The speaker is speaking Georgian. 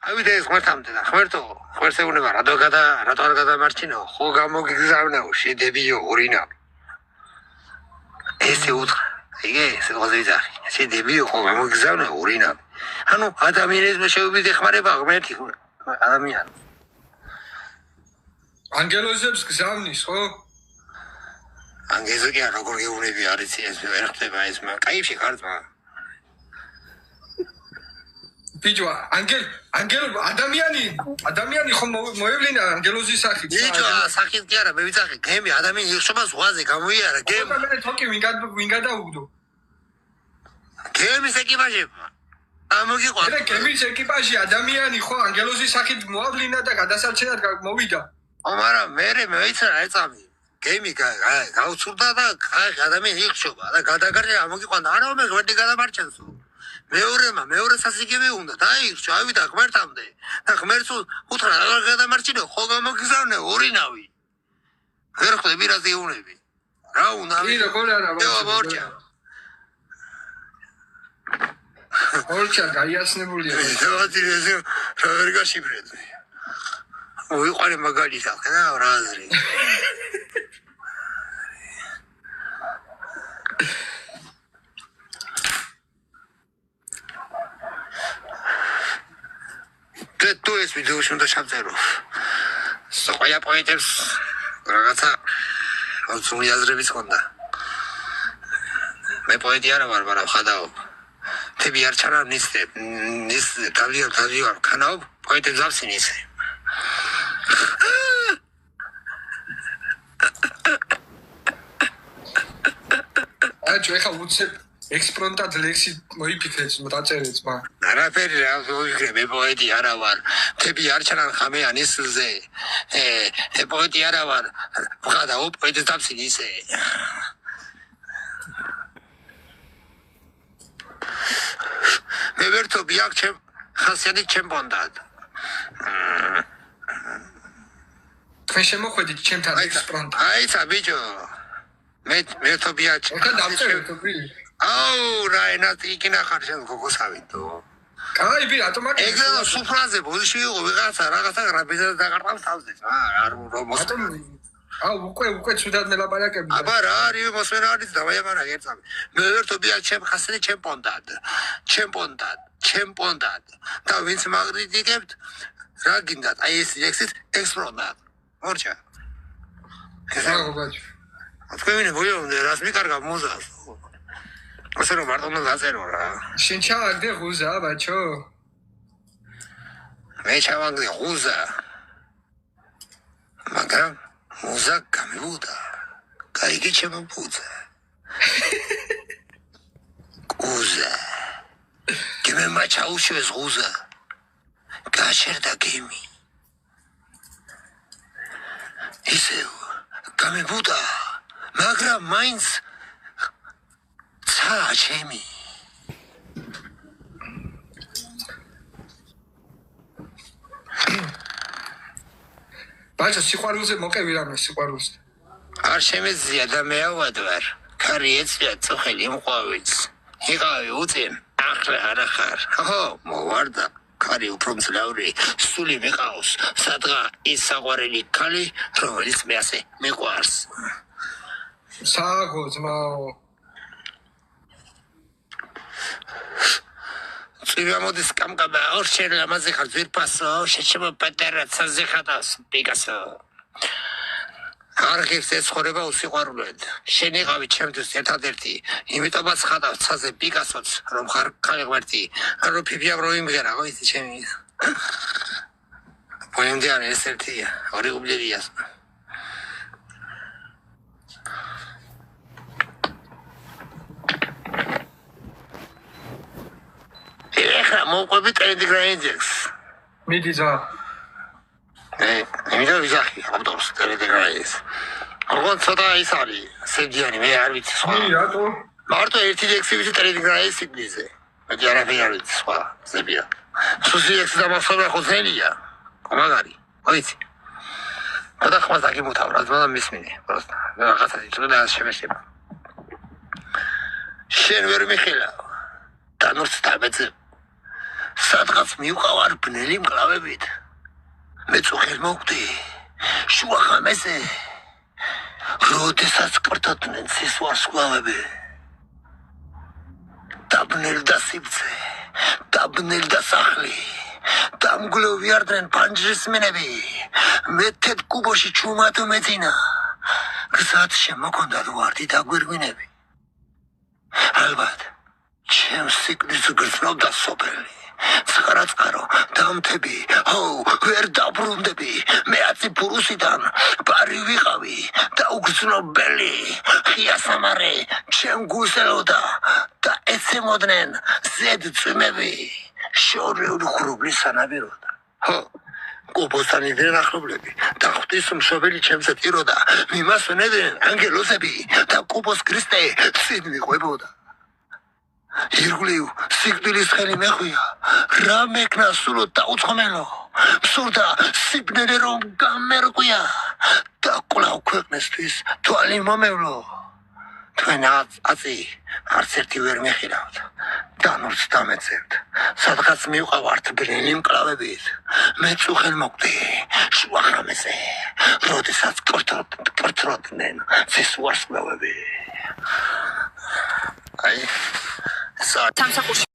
ავიდა ეს ღმერთამდე და ღმერთო ღმერთეუნება რატო არ გადამარჩინო ხო გამოგიგზავნეო შედებიო ორინა ესე უთხრა იგე სიტყვაზე ვიძახი შედებიო ხო გამოგიგზავნეო ორინა ანუ ადამიანის შეუბით ეხმარება ღმერთი ადამიანი ანგელოზებს გზავნის ხო ანგელოზი კი როგორ გეუბნები არის ეს ვერ ხდება ეს კაიფში ხართ ბიჭო ანგელ ადამიანი ხომ მოევლინა ანგელოზის სახით ბიჭო სახით კი არა მე ვიცახი გემი ადამიანი იხშობა ზღვაზე გამოიარა გემი მე თოკი ვინ გადაუგდო გემის ეკიპაჟი ამოგიყვანს მე გემის ეკიპაჟი ადამიანი ხო ანგელოზის სახით მოავლინა და გადასარჩენად მოვიდა მაგრამ მე ვიცრა ეწამი გემი გაუცურდა და ადამიანი იხშობა და გადაგარდა ამოგიყვანდა არა მე გვერდი გადამარჩენსო მეორე სასიგები უნდა დაირჩა ავიდა ღმერთამდე და ღმერთს უთხრა რა გადამარჩინო ხო გამოგზავნე ორინავი ვერ ხვდები რა ზეუნები რა უნდა როგორ არა ორჩა გაიასნებულია რა ვერ გაშიბრეთ ვიყარე მაგალითად და რა აზრი თუ ეს ვიდეოში უნდა ჩავწერო სხვა პოეტებს რაღაცა უცნობი აზრებიც ჰქონდა მე პოეტი არა ვარ მაგრამ ხადაობ თები არ ჩანამ ნის დავიარ ქანაობ პოეტებს ავსინ ისე აჩ ეხა უცებ ექსპრონტად ლექსი მოიფიქრეთ დაწერეთ მა არაფერი რა ვიქრე მე პოეტი არა ვარ თები არ ჩანან ხამეან ისზე პოეტი არა ვარ ვხადა პოეტს დავსინ ისე მე ვერთობი აქ ჩემ ხასიათი ჩემპონდად თქვენ შემოხვედით ჩემთან ექსპრონტ აიცა ბიჭო მე ვერთობი აქ ხა დავწერეთ აუ რაინათ იქნა ხარ შენ გოგოსავიდო კაი ბი ატომაკი ეგრე სუფრაზე ბოდიში იყო რაღაცა გრაბიზა დაგარტავს თავზე არ ატომ აუ უკვე ცუდად მელაპარაკები აბა რა არის მოსვენა არის დავაიაბარა ერთსამი მე ვერთობი აქ ჩემ ხასიათი ჩემპონდად და ვინც მაგრიტიკებთ რა გინდათ აი ეს ლექსით ექსპრონტად ორჩა აუ ბაჭო თქვენი გოიონდე რას მიკარგა მუზას ასე რომ მარტო უნდა დაწერო რა შენ ჩავაგდე ღუზა ბაჭო მე ჩავაგდე ღუზა მაგრამ მუზა გამივუდა გაიგე ჩემო ბუზა გუზა გემე მაჩაუშევს ღუზა გაშერდა გემი ისევ გამივუდა მაგრამ მაინც ჩემი ბაჭო სიყვარულზე მოყევი რამე სიყვარულზე არ შემეძია და მე ავად ვარ ქარი ეწია წუხელი მყვავიც იყავი უწინ ახლა არა ხარ ხო მოვარდა ქარი უფრო მძლავრი სული მიყავს სადღა ის საყვარელი ქალი რომელიც მე ასე მიყვარს საგო ძმაო წვიმა მოდის კამკამა ორჩერ ლამაზე ხარ ძვირფასო შეჩემო პატარაცაზე ხატავს პიკასო არ ღირს ეცხოვრება უსიყვარულოდ შენ იყავი ჩემთვის ერთადერთი იმიტომაც ხატავს ცაზე პიკასოც რომ ხარ ქალი ღმერთი რომ ფიფიამ რო იმღერა ხო იცი ჩემი პოემდი არის ეს ერთია ორი უბლერია ეხლა მოვყვები ტელეგრამს მიდი ძა იმედა ვიზახი ავტორს ტელეგრამის როგორ ცოტა ის არის სედიანი მე არ ვიცი სხვა რატო მარტო ერთი ლექსი ვიცი ტელეგრამის სიგნიზე მე არაფერი არ ვიცი სხვა ზებია სუსი ლექსი დამახსოვრა ხო ზელია მაგარი ვიცი და ხმას დაგიმუთავ რა ზმანა მისმინე პროსტა რაღაცა თვითონ არ შემეშება შენ ვერ მიხილა და ნურს დაბეძებ სადღაც მივყავარ ბნელი მკლავებით. მეწუხილ მოვკვდი შუა ხამეზე, როდესაც კვირტოდნენ სისვარსკვლავები. დაბნელდა სიბრძე, დაბნელდა სახლი, დამგლოვიარდნენ პანჯრისმენები, მე თეთ კუბოში ჩუმად მეძინა, გზად შემოქონდათ ვარდი დაგვირგვინები. ალბათ, ჩემს სიკვდილს გრძნობდა სოფელი, ცხარაწყარო, დამთები, ვერ დაბრუნდები, მე აცი ფურუსიდან პარი ვიყავი, დაუგრძნობელი, ხია სამარე, ჩემ გულს ელოდა და ეცემოდნენ ზედ წვიმები, შორეული ხრუბლის სანაპიროდა. კუბოსთან იდნენ ახლობლები და ღვთის მშობელი ჩემზე ტიროდა, მიმასვენებდნენ ანგელოზები და კუბოს ქრისტე წინ მიყვებოდა. ირგვლივ სიკვდილის ხელი მეხვია, რა მექნა სულოდ დაუცხომელო, მსურდა სიბნელე რომ გამერკვია და კვლავ ქვეყნისთვის თვალი მომევლო. თქვენ აწი არც ერთი ვერ მეხილავთ, დანურს დამეცევთ, სადღაც მივყავართ ბნელი მკლავებით, მეწუხილ მოვკვდი შუა ხამეზე, როდესაც კვირტროდნენ სისვარსკვლავები. აი, სამსახურში